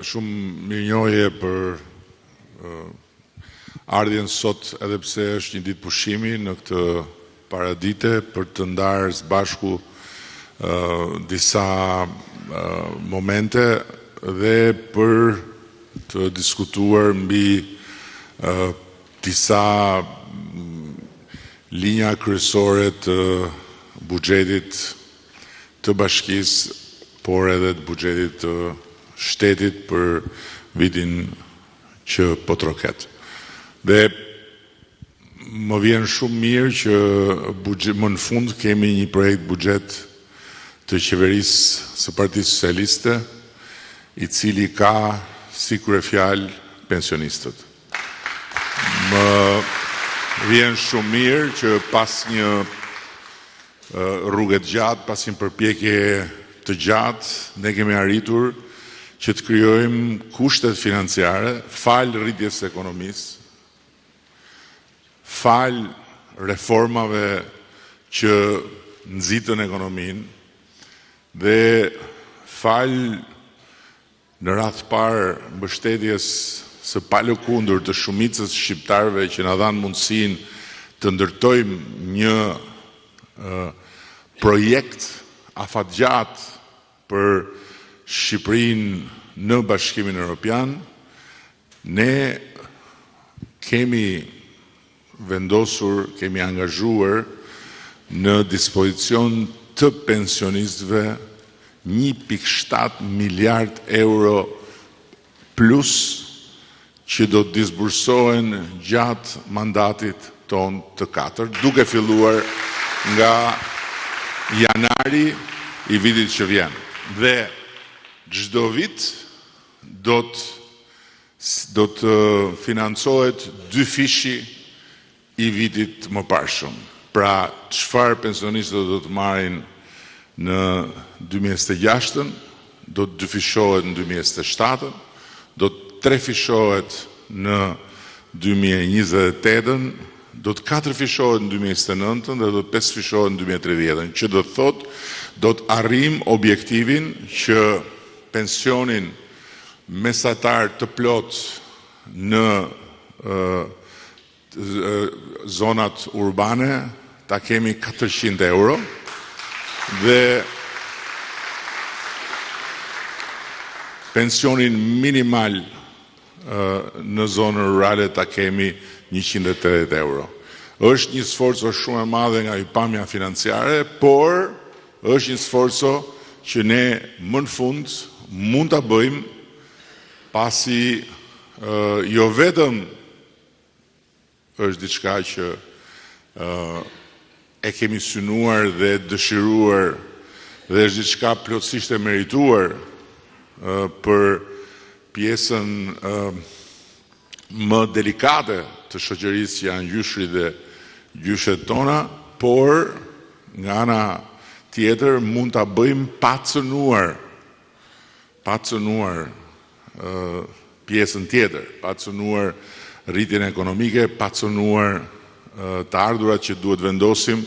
Shumë mirënjohje për ardhjen sot, edhe pse është një ditë pushimi në këtë paradite, për të ndarë së bashku disa momente dhe për të diskutuar mbi disa linja kryesore të buxhetit të bashkisë, por edhe të buxhetit të shtetit për vitin që po troket. Dhe më vjen shumë mirë që më në fund kemi një projekt buxhet të qeverisë së Partisë Socialiste, i cili ka si kryefjalë pensionistët. Më vjen shumë mirë që pas një rrugë të gjatë, pas një përpjekje të gjatë, ne kemi arritur që të krijojmë kushtet financiare, fal rritjes së ekonomisë, fal reformave që nxitën ekonominë dhe fal në radh të parë mbështetjes së palëkundur të shumicës shqiptarëve që na dhanë mundësinë të ndërtojmë një projekt afatgjat për Shqipërinë në Bashkimin Evropian, ne kemi vendosur, kemi angazhuar në dispozicion të pensionistëve 1.7 miliard euro plus që do të disbursohen gjatë mandatit ton të 4, duke filluar nga janari i vitit që vjen. Dhe çdo vit do të financohet 2 fishi i vitit më parshëm. Pra, çfarë pensionistët do të marrin në 2026, do të 2 fishohet në 2027, do të 3 fishohet në 2028, do të 4 fishohet në 2029 dhe do të 5 fishohet në 2030, që do të thotë do të arrim objektivin që pensionin mesatar të plot në zonat urbane ta kemi 400 euro dhe pensionin minimal në zonën rurale ta kemi 180 euro. Është një sforco shumë e madhe nga pamja financiare, por është një sforco që ne më në fund mund ta bëjmë pasi jo vetëm është diçka që e kemi synuar dhe dëshiruar dhe është diçka plotësisht e merituar për pjesën më delikate të shoqërisë që janë gjyshri dhe gjyshet tona, por nga ana tjetër mund ta bëjmë pa cënuar pjesën tjetër, pa cënuar rritjen ekonomike, pa cënuar të ardhurat që duhet vendosim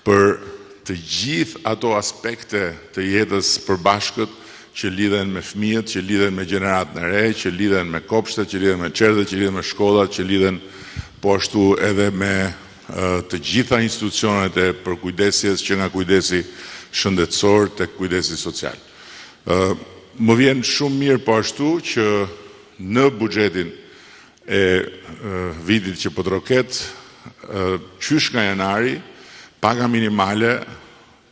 për të gjithë ato aspekte të jetës përbashkët që lidhen me fëmijët, që lidhen me gjeneratën e re, që lidhen me kopshtet, që lidhen me çerdhet, që lidhen me shkollat, që lidhen po ashtu edhe me të gjitha institucionet e përkujdesjes, që nga kujdesi shëndetësor tek kujdesi social. Më vjen shumë mirë po ashtu që në buxhetin e vitit që po troket, qysh nga janari, paga minimale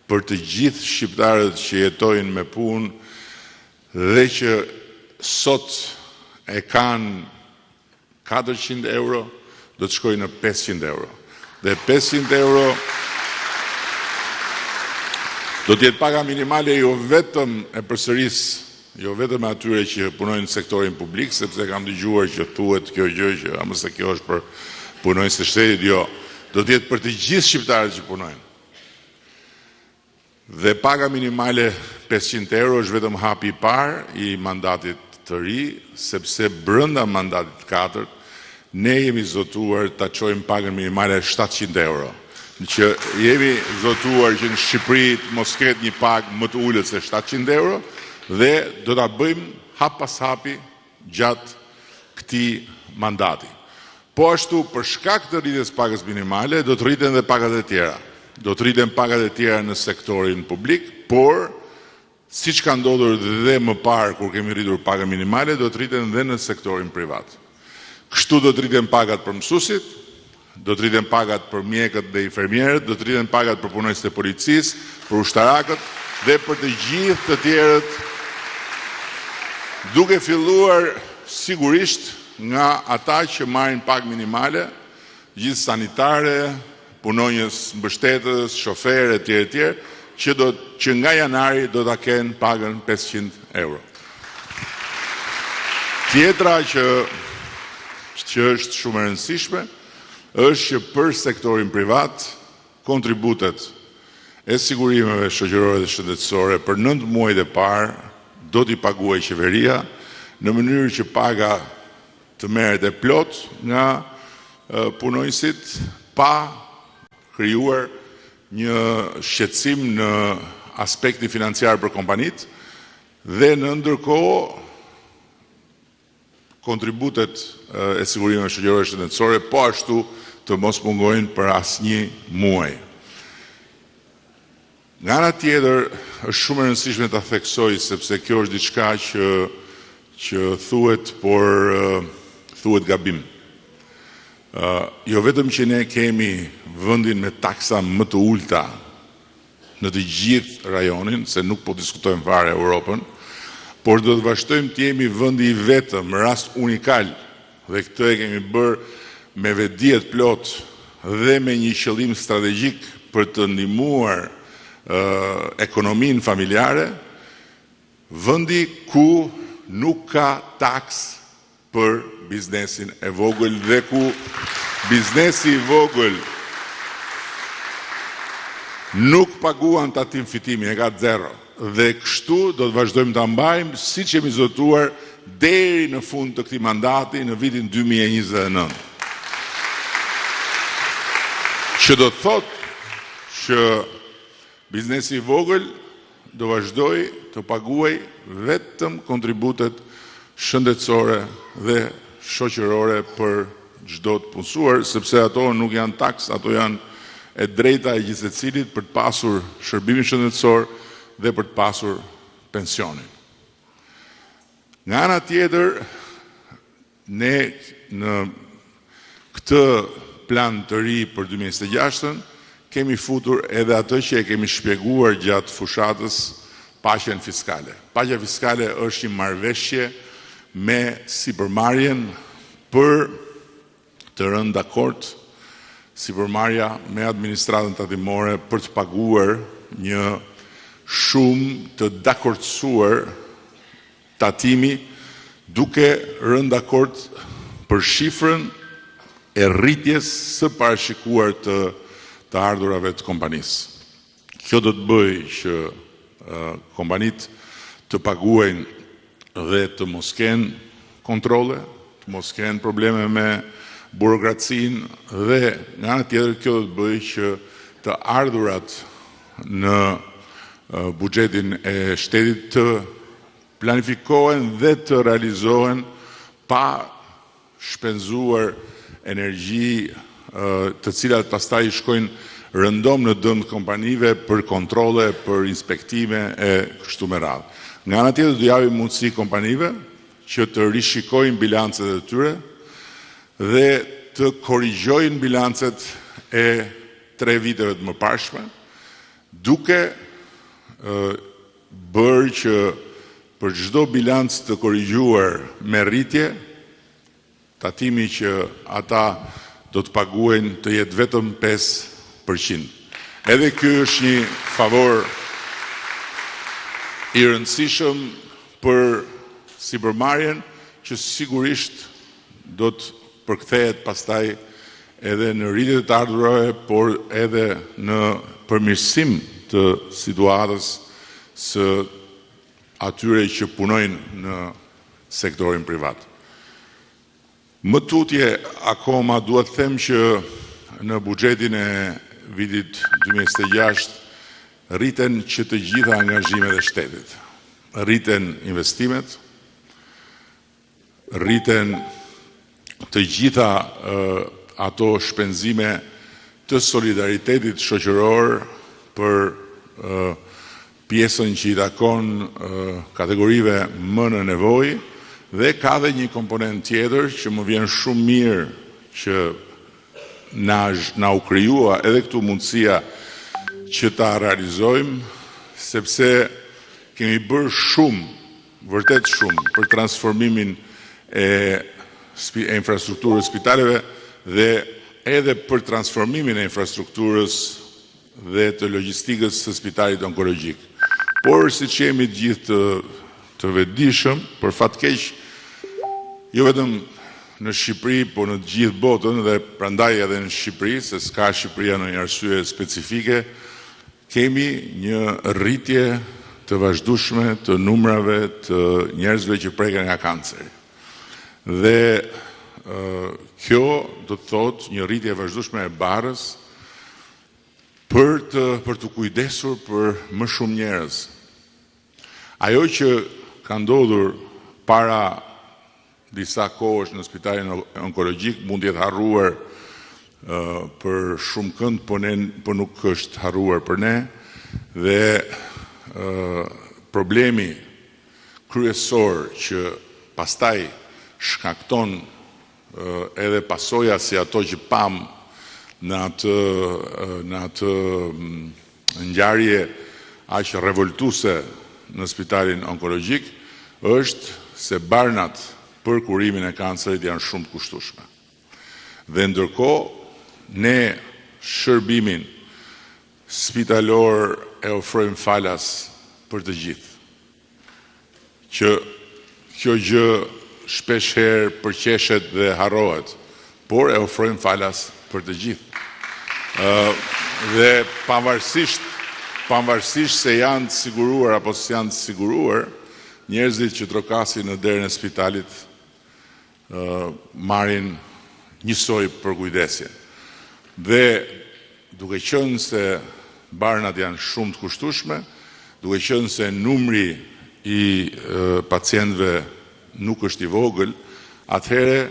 për të gjithë shqiptarët që jetojnë me punë dhe që sot e kanë 400 euro, do të shkojnë në 500 euro. Dhe 500 euro do t'jetë paga minimale jo vetëm e përsërisë, jo vetëm atyre që punojnë në sektorin publik, sepse kam dëgjuar që thuhet kjo gjë që amëse kjo është për punojnësit të shtetit, jo, do t'jetë për të gjithë shqiptarët që punojnë. Dhe paga minimale 500 euro është vetëm hapi i parë i mandatit të ri, sepse brenda mandatit 4 ne jemi zotuar ta çojmë pagën minimale 700 euro. Që jemi zotuar që në Shqipëri mos ketë një pagë më të ulët se 700 euro dhe do ta bëjmë hap pas hapi gjatë këtij mandati. Po ashtu, për shkak të rritjes pagës minimale, do të rriten dhe pagat e tjera. Do të rriten pagat e tjera në sektorin publik, por siç ka ndodhur dhe më parë kur kemi rritur pagën minimale, do të rriten dhe në sektorin privat. Kështu do të rriten pagat për mësuesit, do të rriten pagat për mjekët dhe infermierët, do të rriten pagat për punonjësit e policisë, për ushtarakët dhe për të gjithë të tjerët, duke filluar sigurisht nga ata që marrin pagë minimale, gjithë sanitare, punonjës mbështetës, shoferë etj. Që nga janari do ta kenë pagën 500 euro. Tjetra që është shumë e rëndësishme është që për sektorin privat kontributet e sigurimeve shoqërore dhe shëndetësore për 9 muajt e parë do t'i paguajë qeveria në mënyrë që paga të merret e plot nga punonjësit pa krijuar një shqetësim në aspektin financiar për kompanitë dhe në ndërkohë kontributet e sigurimeve shoqërore shëndetësore po ashtu të mos mungojnë për asnjë muaj. Nga ana tjetër, është shumë e rëndësishme ta theksoj sepse kjo është diçka që thuhet, por thuhet gabim. Jo vetëm që ne kemi vendin me taksa më të ulta në të gjithë rajonin, se nuk po diskutojmë fare Europën, por do të vazhdojmë të jemi vendi i vetëm, rast unikal, dhe këtë e kemi bërë me vetdijet plot dhe me një qëllim strategjik për të ndihmuar ekonominë familjare, vendi ku nuk ka taks për biznesin e vogël dhe ku biznesi i vogël nuk paguan tatim fitimi, e ka zero. Dhe kështu do të vazhdojmë ta mbajmë siç jemi zotuar deri në fund të këtij mandati në vitin 2029. Që do të thotë që biznesi i vogël do vazhdoj të paguaj vetëm kontributet shëndetësore dhe shoqërore për çdo të punësuar, sepse ato nuk janë taks, ato janë e drejta e gjithë secilit për të pasur shërbimin shëndetësor dhe për të pasur pensionin. Nga ana tjetër, ne në këtë plan të ri për 2026 kemi futur edhe atë që e kemi shpjeguar gjatë fushatës, paqen fiskale. Paqja fiskale është një marrëveshje me sipërmarrjen për të rënë dakord sipërmarrja me administratën tatimore për të paguar një shumë të dakordsuar tatimi duke rënë dakord për shifrën e rritjes së parashikuar të ardhurave të kompanisë. Kjo do të bëjë që kompanitë të paguajnë dhe të mos kenë kontrole, të mos kenë probleme me burokracinë dhe nga ana tjetër kjo do të bëjë që të ardhurat në buxhetin e shtetit të planifikohen dhe të realizohen pa shpenzuar energji të cilat pastaj shkojnë rëndom në dëm të kompanive për kontrole, për inspektime e kështu me radhë. Nga ana tjetër do japim mundësi kompanive që të rishikojnë bilancet e tyre dhe të korrigjojnë bilancet e 3 viteve të mëparshme, duke bërë që për çdo bilanc të korrigjuar me rritje, tatimi që ata do të paguajnë të jetë vetëm 5%. Edhe ky është një favor i rëndësishëm për sipërmarrjen që sigurisht do të përkthehet pastaj edhe në rritje të ardhurave, por edhe në përmirësim të situatës së atyre që punojnë në sektorin privat. Më tutje akoma duhet të them që në buxhetin e vitit 2026 rriten që të gjitha angazhimet e shtetit. Rriten investimet, rriten të gjitha ato shpenzime të solidaritetit shoqëror për pjesën që i takon kategorive më në nevojë, dhe ka dhe një komponent tjetër që më vjen shumë mirë që na u krijua edhe këtu mundësia që ta realizojmë, sepse kemi bërë shumë, vërtet shumë, për transformimin e infrastrukturës spitaleve dhe edhe për transformimin e infrastrukturës dhe të logjistikës së spitalit onkologjik. Por si që jemi gjithë të vetëdijshëm, për fat keq, jo vetëm në Shqipëri, por në të gjithë botën dhe prandaj edhe në Shqipëri, se s'ka Shqipëria në një arsye specifike, kemi një rritje të vazhdueshme të numrave të njerëzve që preken nga kanceri. Dhe kjo do të thotë një rritje vazhdueshme e barës për të kujdesur për më shumë njerëz. Ajo që ka ndodhur para disa kohësh në spitalin onkologjik mund të jetë harruar për shumë kënd, por nuk është harruar për ne, dhe problemi kryesor që pastaj shkakton edhe pasoja si ato që pam në atë ngjarje aq revoltuese në spitalin onkologjik, është se barnat për kurimin e kancerit janë shumë të kushtueshme. Dhe ndërkohë, ne shërbimin spitalor e ofrojmë falas për të gjithë. Që kjo gjë shpesh herë përqeshet dhe harrohet, por e ofrojmë falas për të gjithë. Dhe pavarësisht se janë të siguruar apo se janë të siguruar, njerëzit që trokasin në derën e spitalit marrin njësoj për kujdesje. Dhe duke qenë se barnat janë shumë të kushtueshme, duke qenë se numri i pacientëve nuk është i vogël, atëherë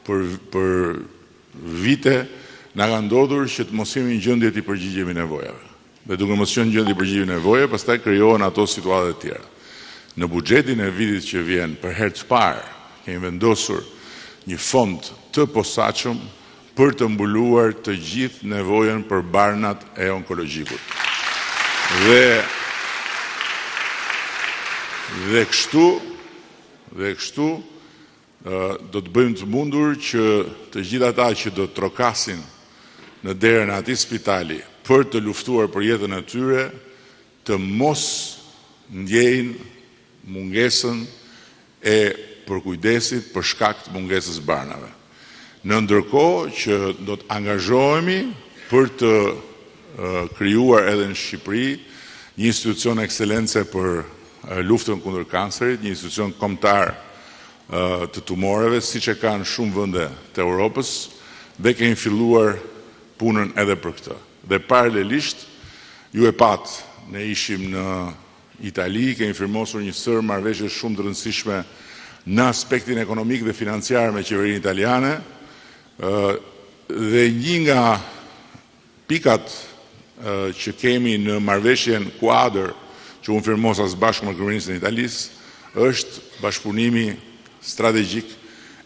për vite na ka ndodhur që të mos jemi në gjendje të përgjigjemi nevojave. Dhe duke mos qenë në gjendje të përgjigjemi nevojave, pastaj krijohen ato situata të tjera. Në buxhetin e vitit që vjen, për herë të parë, kemi vendosur një fond të posaçëm për të mbuluar të gjithë nevojën për barnat e onkologjikut. Dhe kështu do të bëjmë të mundur që të gjithë ata që do të trokasin në derën e atij spitali për të luftuar për jetën e tyre, të mos ndjejnë mungesën e përkujdesit për shkak të mungesës barnave. Në ndërkohë që do të angazhohemi për të krijuar edhe në Shqipëri një institucion ekselence për luftën kundër kancerit, një institucion kombëtar të tumoreve, siç e kanë shumë vende të Europës, dhe kemi filluar punën edhe për këtë. Dhe paralelisht, ju e pat, ne ishim në Itali, kemi firmosur një sër marrëveshje shumë të rëndësishme në aspektin ekonomik dhe financiar me qeverinë italiane, dhe një nga pikat që kemi në marrëveshjen kuadër që unë firmosa së bashku me Qeverinë e Italisë, është bashkëpunimi strategjik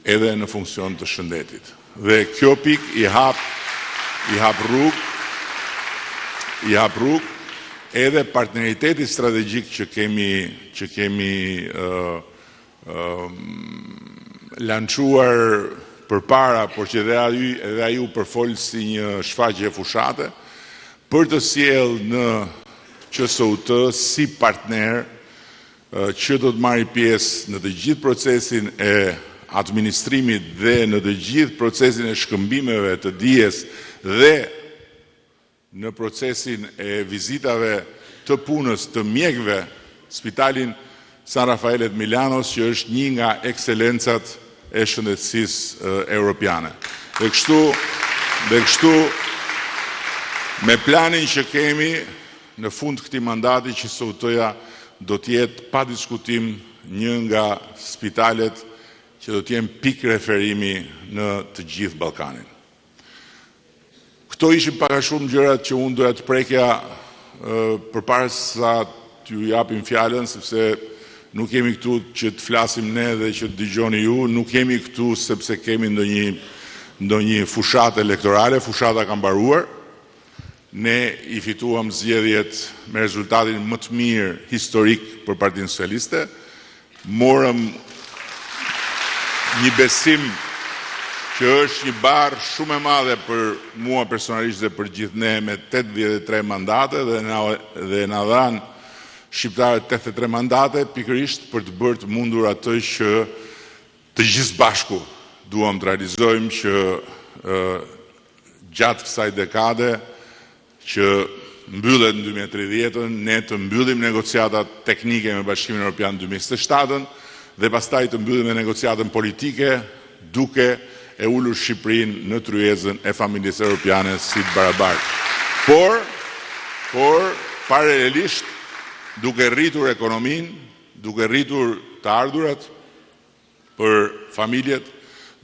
edhe në funksion të shëndetit. Dhe kjo pikë i hap rrugë edhe partneriteti strategjik që kemi lançuar përpara, por që edhe ai u përfol si një shfaqje fushate, për të sjellë në QSUT si partner që do të marrë pjesë në të gjithë procesin e administrimit dhe në të gjithë procesin e shkëmbimeve të dijes dhe në procesin e vizitave të punës të mjekëve, spitalin San Rafaelet Milanos, që është një nga ekselencat e shëndetësisë europiane. Dhe kështu me planin që kemi në fund këtij mandati, që QSUT-ja do të jetë pa diskutim një nga spitalet që do t'jem pikë referimi në të gjithë Ballkanin. Këto ishin pak a shumë gjërat që unë doja të prekja përpara sa t'ju japim fjalën, sepse nuk jemi këtu që të flasim ne dhe që të dëgjoni ju, nuk jemi këtu sepse kemi ndonjë fushat elektorale, fushata ka mbaruar. Ne I fituam zgjedhjet me rezultatin më të mirë historik për Partinë Socialiste. Morëm një besim që është një barë shumë e madhe për mua personalisht dhe për gjithë ne, me 83 mandate dhe na dhanë shqiptarët 83 mandate pikërisht për të bërë të mundur atë që të gjithë bashku duam të realizojmë, që gjatë kësaj dekade që mbyllet në 2030, ne të mbyllim negociatat teknike me Bashkimin Evropian 2027 dhe pastaj të mbyllim me negociatën politike, duke e ulur Shqipërinë në tryezën e familjes europiane si të barabartë. Por paralelisht duke rritur ekonominë, duke rritur të ardhurat për familjet,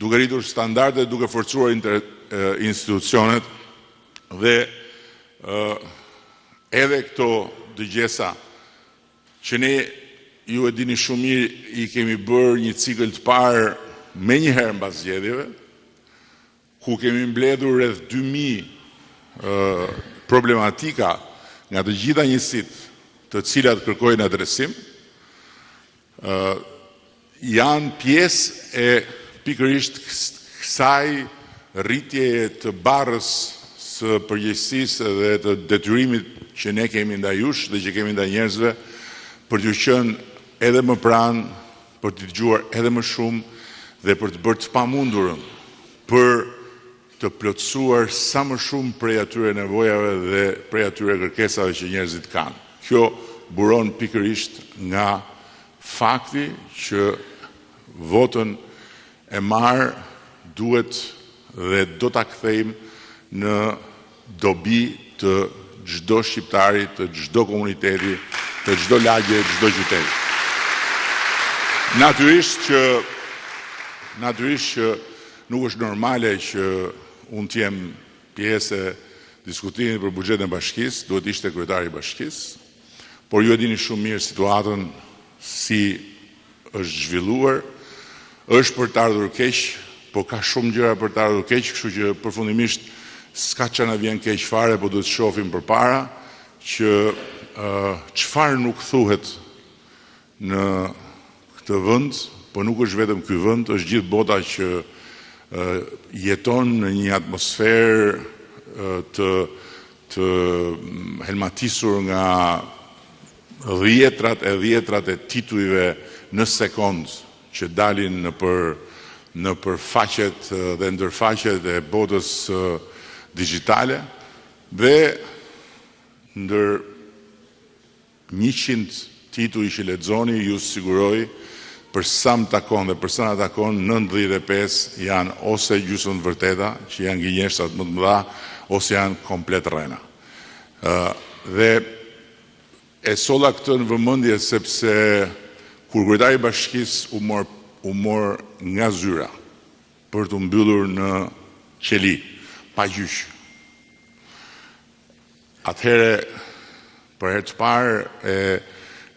duke rritur standardet, duke forcuar institucionet dhe edhe këto dëgjesa që ne, ju e dini shumë mirë, I kemi bërë një cikël të parë me njëherë mbas zgjedhjeve, ku kemi mbledhur rreth 2000 problematika nga të gjitha njësitë të cilat kërkojnë adresim, janë pjesë e pikërisht kësaj rritjeje të barrës së përgjegjësisë dhe të detyrimit që ne kemi ndaj jush dhe që kemi ndaj njerëzve për t'ju qenë edhe më pranë, për t'i dëgjuar edhe më shumë dhe për të bërë të pamundurën për të plotësuar sa më shumë prej atyre nevojave dhe prej atyre kërkesave që njerëzit kanë. Kjo buron pikërisht nga fakti që votën e marë duhet dhe do ta kthejmë në dobi të çdo shqiptari, të çdo komuniteti, të çdo lagje, çdo qyteti. Natyrisht që nuk është normale që unë t'jem pjesë e diskutimit për buxhetin e bashkisë, duhet ishte kryetari I bashkisë, por ju e dini shumë mirë situatën si është zhvilluar, është për të ardhur keq, po ka shumë gjëra për të ardhur keq, kështu që përfundimisht s'ka që na vjen keq fare, po duhet të shohim përpara që çfarë nuk thuhet në këtë vend, po nuk është vetëm ky vend, është gjithë bota që jeton në një atmosferë të helmatisur nga dhjetrat e titujve në sekond që dalin në për faqet dhe ndërfaqet e botës digjitale dhe ndër 100 tituj që lexoni ju siguroj për sa më takon dhe për sa na takon 95 janë ose gjysmë vërteta që janë gënjeshtat më të mëdha ose janë komplet rrena. Dhe e solla këtë në vëmendje sepse kur kryetari I bashkisë u mor nga zyra për të mbyllur në qeli pa gjyq. Atëherë për herë të parë e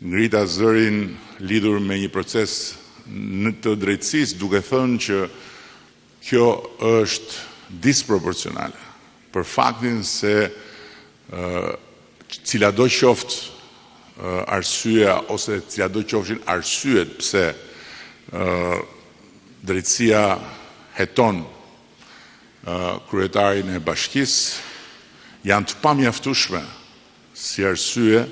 ngrita zërin lidhur me një proces në të drejtësisë, duke thënë që kjo është disproporcionale për faktin se cilado qoftë arsyeja ose cilado qofshin arsyet pse drejtësia heton kryetarin e bashkisë janë të pamjaftueshme si arsye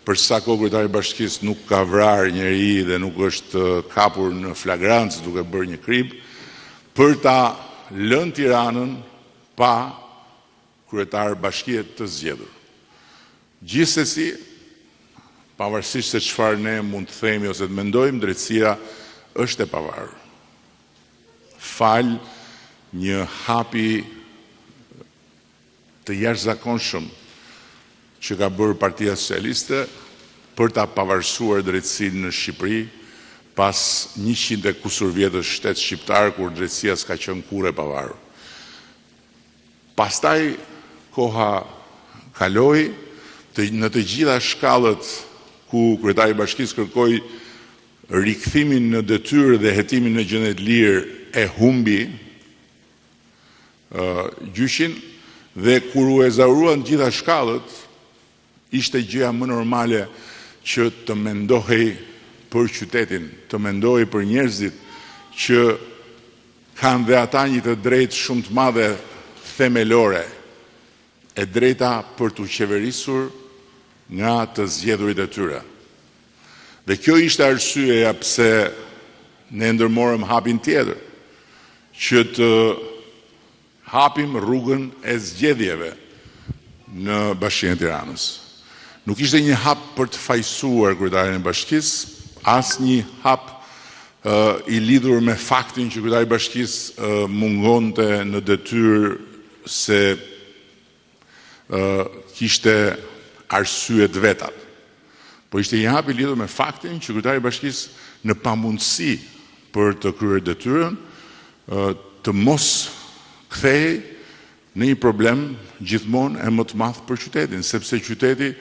për sa kohë kryetari I bashkisë nuk ka vrarë njeri dhe nuk është kapur në flagrancë duke bërë një krip, për ta lënë Tiranën pa kryetar bashkie të zgjedhur. Gjithsesi, pavarësisht se çfarë ne mund të themi ose të mendojmë, drejtësia është e pavarur. Fal një hapi të jashtëzakonshëm që ka bërë Partia Socialiste për ta pavarësuar drejtësinë në Shqipëri, pas 100 e kusur vjetësh shtet shqiptar kur drejtësia s'ka qenë kurrë e pavarur. Pastaj koha kaloi në të gjitha shkallët ku kryetari i bashkisë kërkoi rikthimin në detyrë dhe hetimin në gjendje të lirë e humbi gjyshin dhe kur u ezauruan gjitha shkallët ishte gjëja më normale që të mendohej për qytetin, të mendohej për njerëzit që kanë dhe ata një të drejtë shumë të madhe themelore, e drejta për të qeverisur nga të zgjedhurit e tyre. Dhe kjo ishte arsyeja pse ne ndërmorëm hapin tjetër, që të hapim rrugën e zgjedhjeve në Bashkinë e Tiranës. Nuk ishte një hap për të fajsuar kryetarin e bashkisë, as një hap i lidhur me faktin që kryetari i bashkisë mungonte në detyrë se kishte arsye të veta. Po ishte një hap i lidhur me faktin që kryetari i bashkisë në pamundësi për të kryer detyrën të mos kthehej në një problem gjithmonë e më të madh për qytetin, sepse qyteti,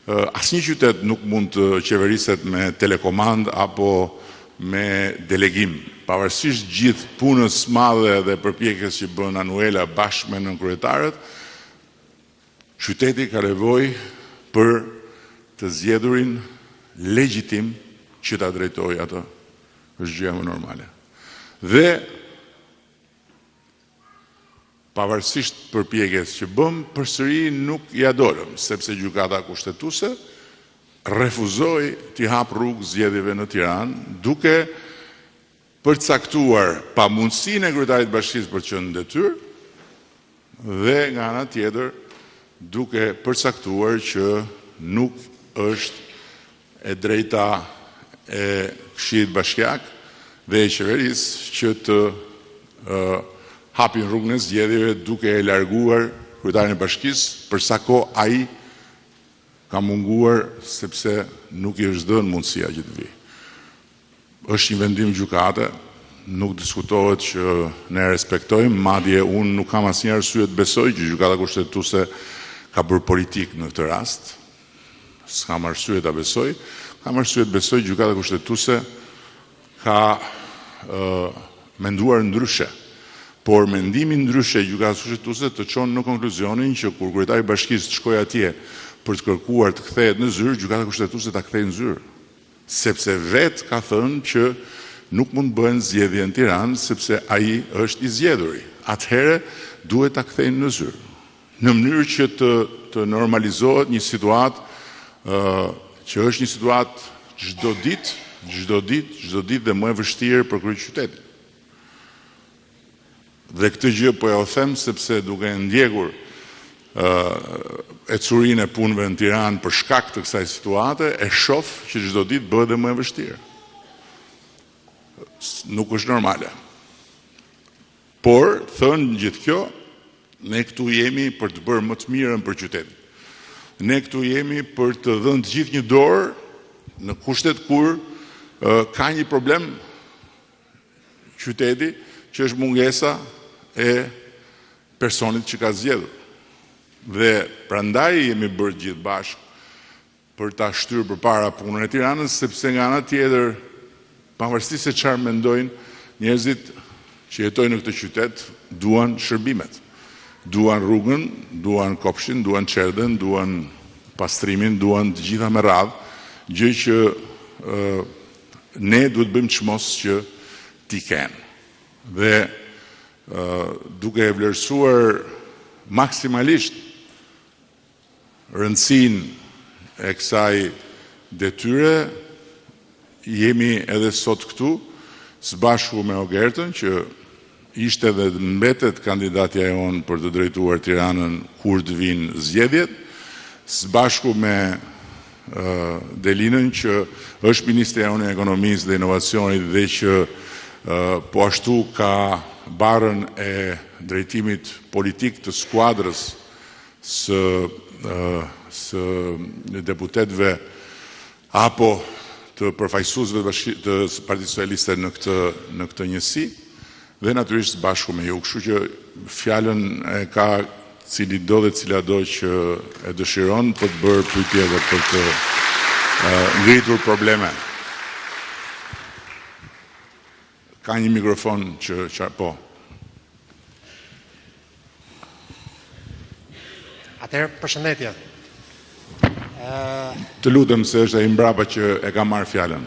asnjë qytet nuk mund të qeveriset me telekomand apo me delegim. Pavarësisht gjithë punës madhe dhe përpjekjes që bën Anuela bashkë me nënkryetarët, qyteti ka nevojë për të zgjedhurin legjitim që ta drejtojë atë. Është gjëja më normale. Dhe pavarësisht përpjekjes që bëm, përsëri nuk ja dolëm, sepse gjykata kushtetuese refuzoi t'i hap rrugë zgjedhjeve në Tiranë, duke përcaktuar pamundësinë e kryetarit të bashkisë për të qenë në detyrë dhe nga ana tjetër duke përcaktuar që nuk është e drejta e Këshillit Bashkiak dhe e qeverisë që të hapin rrugën e zgjedhjeve duke e larguar kryetarin e bashkisë për sa kohë ai ka munguar sepse nuk i është dhënë mundësia që të vijë. Është një vendim gjykate, nuk diskutohet që ne respektojmë, madje unë nuk kam asnjë arsye të besoj që gjykata kushtetuese ka bërë politik në këtë rast. S'kam arsye ta besoj, kam arsye të besoj që gjykata kushtetuese ka menduar ndryshe. Por mendimi ndryshe i gjykatës kushtetuese të çon në konkluzionin që kur kryetari i bashkisë shkoi atje për të kërkuar të kthehet në zyrë, gjykata kushtetuese ta kthej në zyrë. Sepse vetë ka thënë që nuk mund bëhen zgjedhje në Tiranë sepse ai është i zgjedhuri. Atëherë duhet ta kthejnë në zyrë. Në mënyrë që të normalizohet një situatë që është një situatë çdo ditë dhe më e vështirë për kryeqytetin. Dhe këtë gjë po ja u them sepse duke ndjekur ecurinë e punëve në Tiranë për shkak të kësaj situate, e shoh që çdo ditë bëhet dhe më e vështirë. Nuk është normale. Por, thënë gjithë kjo, ne këtu jemi për të bërë më të mirën për qytetin. Ne këtu jemi për të dhënë të gjithë një dorë në kushtet kur ka një problem qyteti që është mungesa e personit që ka zgjedhur. Dhe prandaj jemi bërë gjithë bashkë për ta shtyrë përpara punën e Tiranës, sepse nga ana tjetër, pavarësisht se çfarë mendojnë njerëzit që jetojnë në këtë qytet, duan shërbimet. Duan rrugën, duan kopshin, duan çerdhen, duan pastrimin, duan të gjitha me radhë, gjë që ne duhet bëjmë çmos që t'i kenë. Dhe duke e vlerësuar maksimalisht rëndësinë e kësaj detyre, jemi edhe sot këtu së bashku me Ogertën, që ishte dhe mbetet kandidatja jonë për të drejtuar Tiranën kur të vinë zgjedhjet, së bashku me Delinën, që është Ministri i Ekonomisë dhe Inovacionit dhe që po ashtu ka barën e drejtimit politik të skuadrës së deputetëve apo të përfaqësuesve të Partisë Socialiste në këtë njësi dhe natyrisht bashku me ju. Kështu që fjalën e ka cili do dhe cila do që e dëshiron për të bërë pyetje dhe për të ngritur probleme. Ka një mikrofon që po. Atëherë, përshëndetje. Të lutem se është ai mbrapa që e ka marrë fjalën.